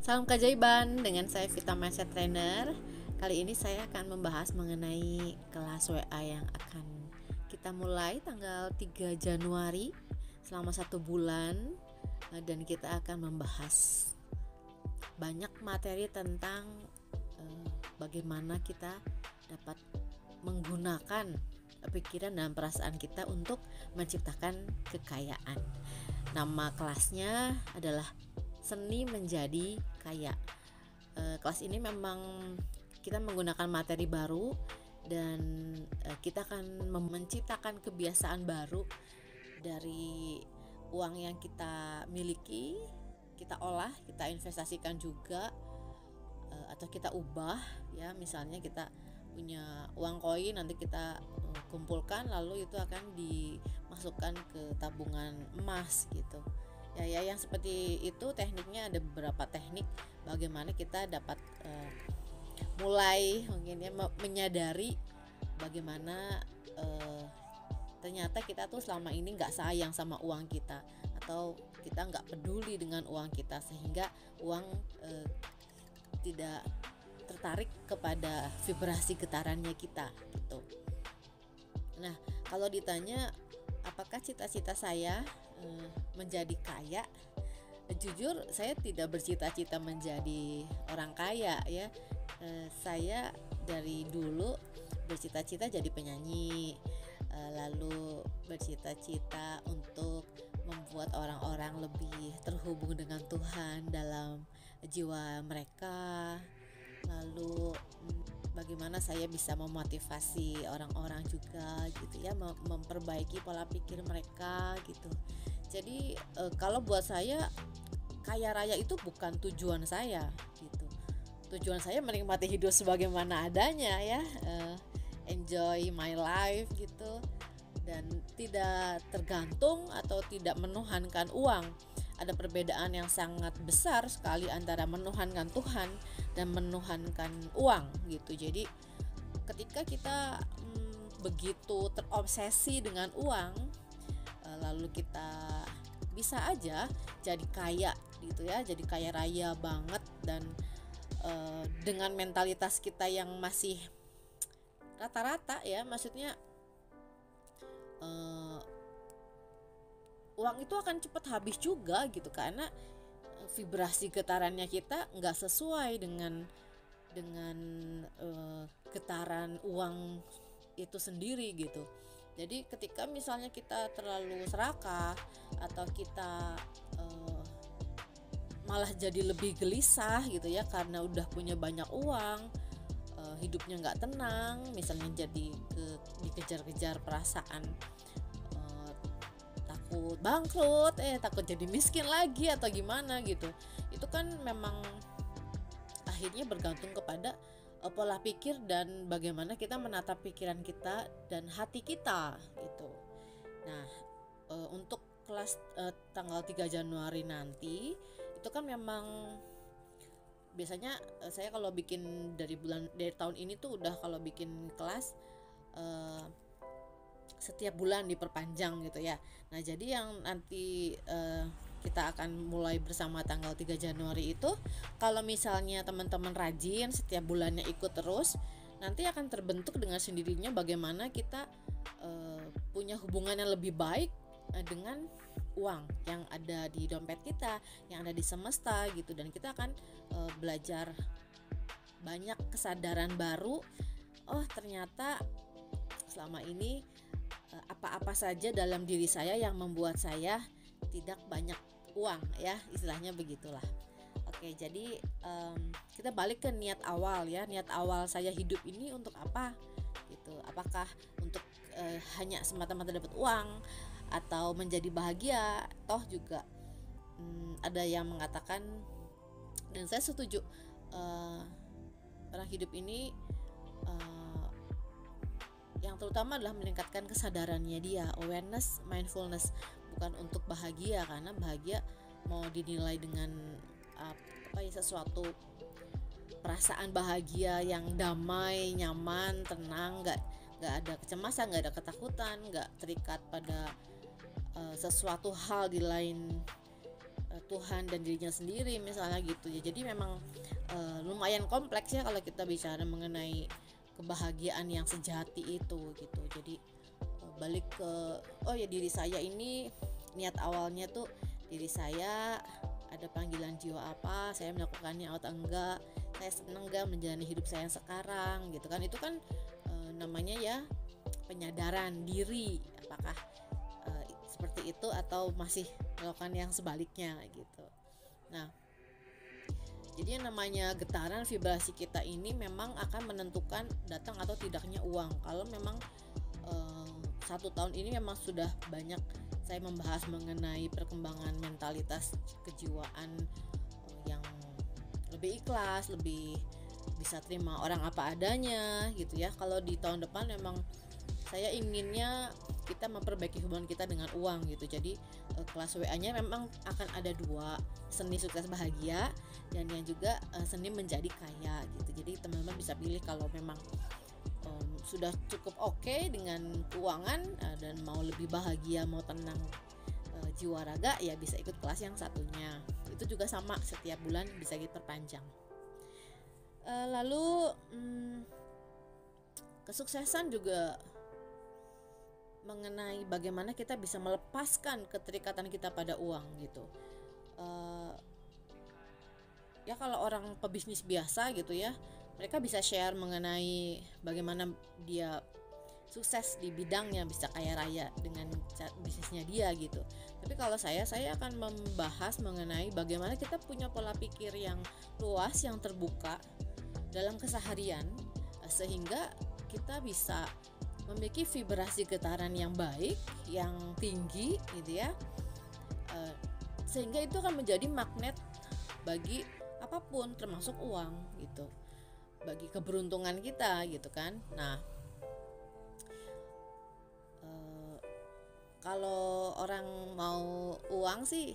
Salam keajaiban dengan saya Vita Mindset Trainer. Kali ini saya akan membahas mengenai kelas WA yang akan kita mulai tanggal 3 Januari selama 1 bulan, dan kita akan membahas banyak materi tentang bagaimana kita dapat menggunakan pikiran dan perasaan kita untuk menciptakan kekayaan. Nama kelasnya adalah Seni Menjadi Kaya. Kelas ini memang kita menggunakan materi baru dan kita akan menciptakan kebiasaan baru dari uang yang kita miliki, kita olah, kita investasikan juga, atau kita ubah ya. Misalnya kita punya uang koin, nanti kita kumpulkan, lalu itu akan dimasukkan ke tabungan emas gitu. Ya, yang seperti itu tekniknya. Ada beberapa teknik bagaimana kita dapat mulai mungkin ya menyadari bagaimana ternyata kita tuh selama ini nggak sayang sama uang kita, atau kita nggak peduli dengan uang kita, sehingga uang tidak tertarik kepada vibrasi getarannya kita gitu. Nah, kalau ditanya apakah cita-cita saya menjadi kaya, jujur saya tidak bercita-cita menjadi orang kaya ya. Saya dari dulu bercita-cita jadi penyanyi, lalu bercita-cita untuk membuat orang-orang lebih terhubung dengan Tuhan dalam jiwa mereka. Lalu bagaimana saya bisa memotivasi orang-orang juga gitu ya, memperbaiki pola pikir mereka gitu. Jadi kalau buat saya kaya raya itu bukan tujuan saya gitu. Tujuan saya menikmati hidup sebagaimana adanya ya, enjoy my life gitu, dan tidak tergantung atau tidak menuhankan uang. Ada perbedaan yang sangat besar sekali antara menuhankan Tuhan dan menuhankan uang gitu. Jadi ketika kita begitu terobsesi dengan uang, lalu kita bisa aja jadi kaya gitu ya, jadi kaya raya banget, dan dengan mentalitas kita yang masih rata-rata ya, maksudnya uang itu akan cepat habis juga gitu, karena vibrasi getarannya kita nggak sesuai dengan getaran uang itu sendiri gitu. Jadi ketika misalnya kita terlalu serakah, atau kita malah jadi lebih gelisah gitu ya karena udah punya banyak uang, hidupnya nggak tenang, misalnya jadi dikejar-kejar perasaan takut bangkrut, takut jadi miskin lagi atau gimana gitu. Itu kan memang akhirnya bergantung kepada pola pikir dan bagaimana kita menata pikiran kita dan hati kita gitu. Nah, untuk kelas tanggal 3 Januari nanti itu kan memang biasanya saya kalau bikin dari tahun ini tuh udah kalau bikin kelas setiap bulan diperpanjang gitu ya. Nah, jadi yang nanti kita akan mulai bersama tanggal 3 Januari itu, kalau misalnya teman-teman rajin setiap bulannya ikut terus, nanti akan terbentuk dengan sendirinya bagaimana kita punya hubungan yang lebih baik dengan uang yang ada di dompet kita, yang ada di semesta gitu. Dan kita akan belajar banyak kesadaran baru. Oh, ternyata selama ini apa-apa saja dalam diri saya yang membuat saya tidak banyak uang ya, istilahnya begitulah. Oke, jadi kita balik ke niat awal ya. Niat awal saya hidup ini untuk apa gitu? Apakah untuk hanya semata-mata dapat uang, atau menjadi bahagia? Toh juga ada yang mengatakan, dan saya setuju, orang hidup ini yang terutama adalah meningkatkan kesadarannya dia, awareness, mindfulness, bukan untuk bahagia, karena bahagia mau dinilai dengan sesuatu perasaan bahagia yang damai, nyaman, tenang, nggak ada kecemasan, nggak ada ketakutan, nggak terikat pada sesuatu hal di lain Tuhan dan dirinya sendiri misalnya gitu ya. Jadi memang lumayan kompleks ya kalau kita bicara mengenai kebahagiaan yang sejati itu gitu. Jadi balik ke diri saya ini, niat awalnya tuh diri saya ada panggilan jiwa apa, saya melakukannya atau enggak, saya seneng gak menjalani hidup saya yang sekarang gitu kan. Itu kan namanya ya penyadaran diri, apakah seperti itu atau masih melakukan yang sebaliknya gitu. Nah, jadi yang namanya getaran vibrasi kita ini memang akan menentukan datang atau tidaknya uang. Kalau memang 1 tahun ini memang sudah banyak saya membahas mengenai perkembangan mentalitas kejiwaan yang lebih ikhlas, lebih bisa terima orang apa adanya gitu ya. Kalau di tahun depan memang saya inginnya kita memperbaiki hubungan kita dengan uang gitu. Jadi kelas WA-nya memang akan ada 2, seni sukses bahagia dan yang juga seni menjadi kaya gitu. Jadi teman-teman bisa pilih kalau memang sudah cukup oke dengan keuangan dan mau lebih bahagia, mau tenang jiwa raga, ya bisa ikut kelas yang satunya. Itu juga sama, setiap bulan bisa diperpanjang. Lalu kesuksesan juga mengenai bagaimana kita bisa melepaskan keterikatan kita pada uang gitu. Ya kalau orang pebisnis biasa gitu ya, mereka bisa share mengenai bagaimana dia sukses di bidangnya, bisa kaya raya dengan bisnisnya dia gitu. Tapi kalau saya akan membahas mengenai bagaimana kita punya pola pikir yang luas, yang terbuka dalam keseharian, sehingga kita bisa memiliki vibrasi getaran yang baik, yang tinggi gitu ya, sehingga itu akan menjadi magnet bagi apapun, termasuk uang gitu, bagi keberuntungan kita gitu kan. Nah, kalau orang mau uang sih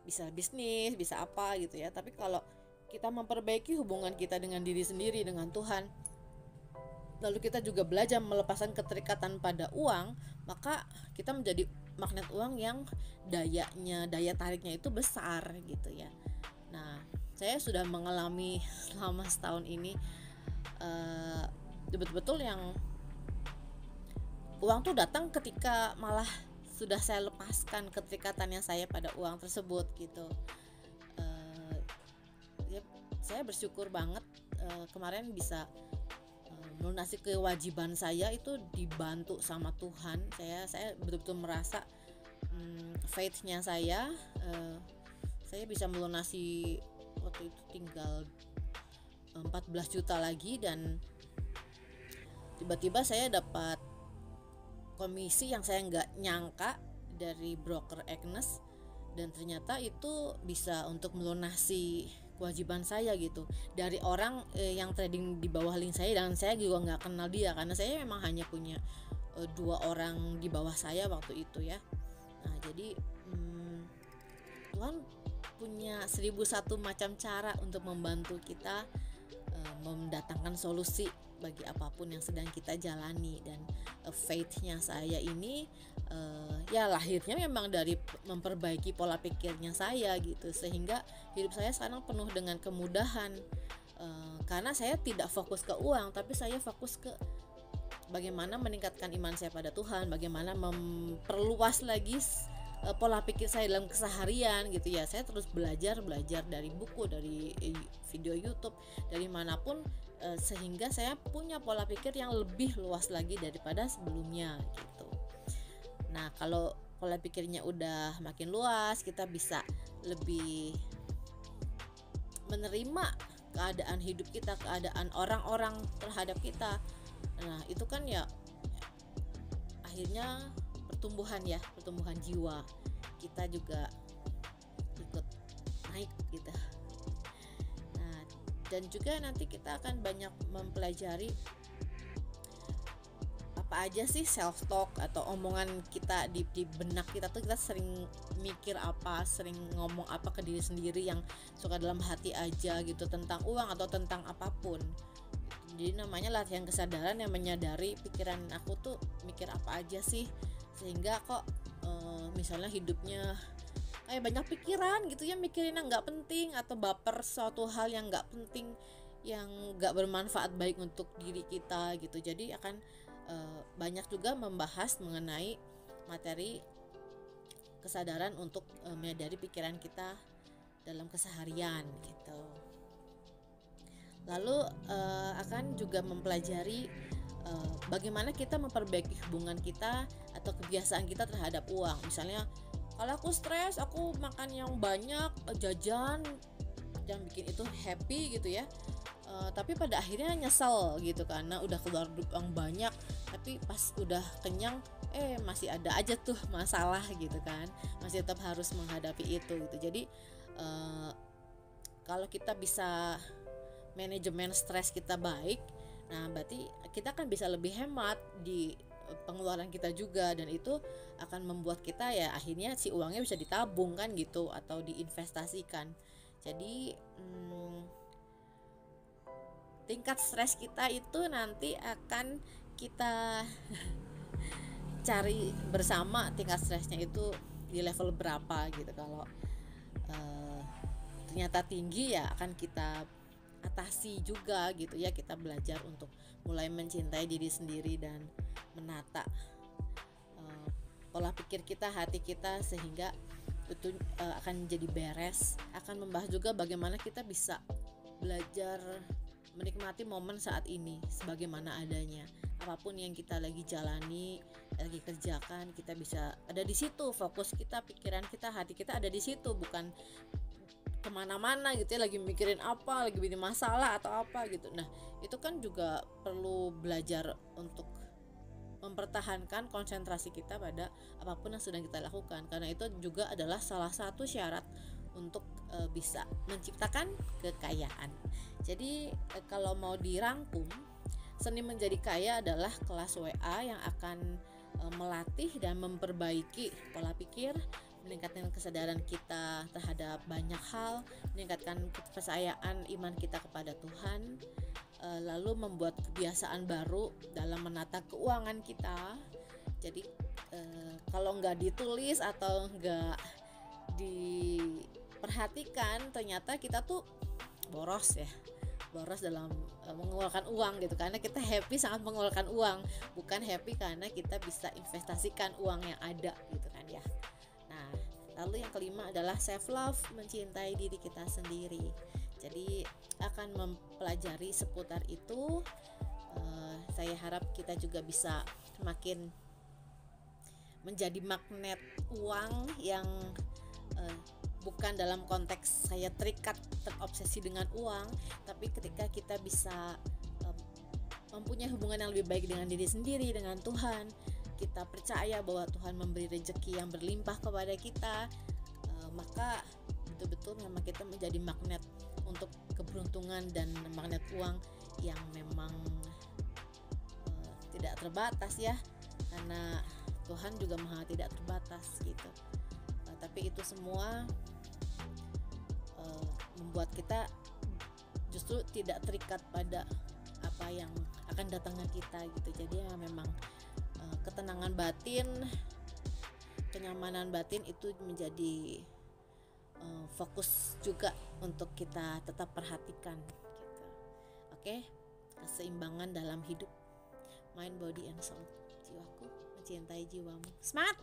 bisa bisnis, bisa apa gitu ya. Tapi kalau kita memperbaiki hubungan kita dengan diri sendiri, dengan Tuhan, lalu kita juga belajar melepaskan keterikatan pada uang, maka kita menjadi magnet uang yang daya tariknya itu besar gitu ya. Nah, saya sudah mengalami selama setahun ini betul-betul yang uang tuh datang ketika malah sudah saya lepaskan keterikatannya saya pada uang tersebut gitu. Ya, saya bersyukur banget kemarin bisa melunasi kewajiban saya itu dibantu sama Tuhan. Saya betul-betul merasa faith-nya saya bisa melunasi, waktu itu tinggal 14 juta lagi, dan tiba-tiba saya dapat komisi yang saya nggak nyangka dari broker Agnes, dan ternyata itu bisa untuk melunasi kewajiban saya gitu, dari orang yang trading di bawah link saya, dan saya juga nggak kenal dia karena saya memang hanya punya 2 orang di bawah saya waktu itu ya. Nah, jadi Tuhan punya 1001 macam cara untuk membantu kita mendatangkan solusi bagi apapun yang sedang kita jalani. Dan faith-nya saya ini ya lahirnya memang dari memperbaiki pola pikirnya saya gitu, sehingga hidup saya sekarang penuh dengan kemudahan, karena saya tidak fokus ke uang, tapi saya fokus ke bagaimana meningkatkan iman saya pada Tuhan, bagaimana memperluas lagi pola pikir saya dalam keseharian gitu ya. Saya terus belajar dari buku, dari video YouTube, dari manapun, sehingga saya punya pola pikir yang lebih luas lagi daripada sebelumnya gitu. Nah, kalau pola pikirnya udah makin luas, kita bisa lebih menerima keadaan hidup kita, keadaan orang-orang terhadap kita. Nah, itu kan ya akhirnya pertumbuhan jiwa kita juga ikut naik gitu. Nah, dan juga nanti kita akan banyak mempelajari apa aja sih self talk atau omongan kita di benak kita tuh. Kita sering mikir apa, sering ngomong apa ke diri sendiri yang suka dalam hati aja gitu, tentang uang atau tentang apapun. Jadi namanya latihan kesadaran, yang menyadari pikiran aku tuh mikir apa aja sih, sehingga kok misalnya hidupnya kayak banyak pikiran gitu ya, mikirin yang nggak penting atau baper suatu hal yang nggak penting, yang nggak bermanfaat baik untuk diri kita gitu. Jadi akan banyak juga membahas mengenai materi kesadaran untuk menyadari pikiran kita dalam keseharian gitu. Lalu akan juga mempelajari bagaimana kita memperbaiki hubungan kita atau kebiasaan kita terhadap uang. Misalnya kalau aku stres, aku makan yang banyak, jajan yang bikin itu happy gitu ya. Tapi pada akhirnya nyesel gitu karena udah keluar uang banyak, tapi pas udah kenyang masih ada aja tuh masalah gitu kan, masih tetap harus menghadapi itu gitu. Jadi kalau kita bisa manajemen stres kita baik, nah berarti kita kan bisa lebih hemat di pengeluaran kita juga, dan itu akan membuat kita ya akhirnya si uangnya bisa ditabung kan gitu atau diinvestasikan. Jadi tingkat stres kita itu nanti akan kita cari bersama tingkat stresnya itu di level berapa gitu. Kalau ternyata tinggi ya akan kita atasi juga gitu ya, kita belajar untuk mulai mencintai diri sendiri dan menata pola pikir kita, hati kita, sehingga itu akan jadi beres. Akan membahas juga bagaimana kita bisa belajar menikmati momen saat ini sebagaimana adanya. Apapun yang kita lagi jalani, lagi kerjakan, kita bisa ada di situ, fokus kita, pikiran kita, hati kita ada di situ, bukan kemana-mana gitu ya, lagi mikirin apa, lagi bikin masalah atau apa gitu. Nah itu kan juga perlu belajar untuk mempertahankan konsentrasi kita pada apapun yang sedang kita lakukan, karena itu juga adalah salah satu syarat untuk bisa menciptakan kekayaan. Jadi kalau mau dirangkum, seni menjadi kaya adalah kelas WA yang akan melatih dan memperbaiki pola pikir, meningkatkan kesadaran kita terhadap banyak hal, meningkatkan kepercayaan iman kita kepada Tuhan, lalu membuat kebiasaan baru dalam menata keuangan kita. Jadi kalau nggak ditulis atau nggak diperhatikan, ternyata kita tuh boros dalam mengeluarkan uang gitu, karena kita happy sangat mengeluarkan uang, bukan happy karena kita bisa investasikan uang yang ada gitu kan ya. Nah lalu yang kelima adalah self love, mencintai diri kita sendiri. Jadi akan mempelajari seputar itu. Saya harap kita juga bisa makin menjadi magnet uang yang bukan dalam konteks saya terobsesi dengan uang, tapi ketika kita bisa mempunyai hubungan yang lebih baik dengan diri sendiri, dengan Tuhan, kita percaya bahwa Tuhan memberi rezeki yang berlimpah kepada kita, maka betul-betul memang kita menjadi magnet untuk keberuntungan dan magnet uang yang memang tidak terbatas ya, karena Tuhan juga maha tidak terbatas gitu. Tapi itu semua membuat kita justru tidak terikat pada apa yang akan datangnya kita gitu. Jadi ya memang ketenangan batin, kenyamanan batin itu menjadi fokus juga untuk kita tetap perhatikan gitu. Oke, keseimbangan dalam hidup, mind, body, and soul. Jiwaku mencintai jiwamu. Smart.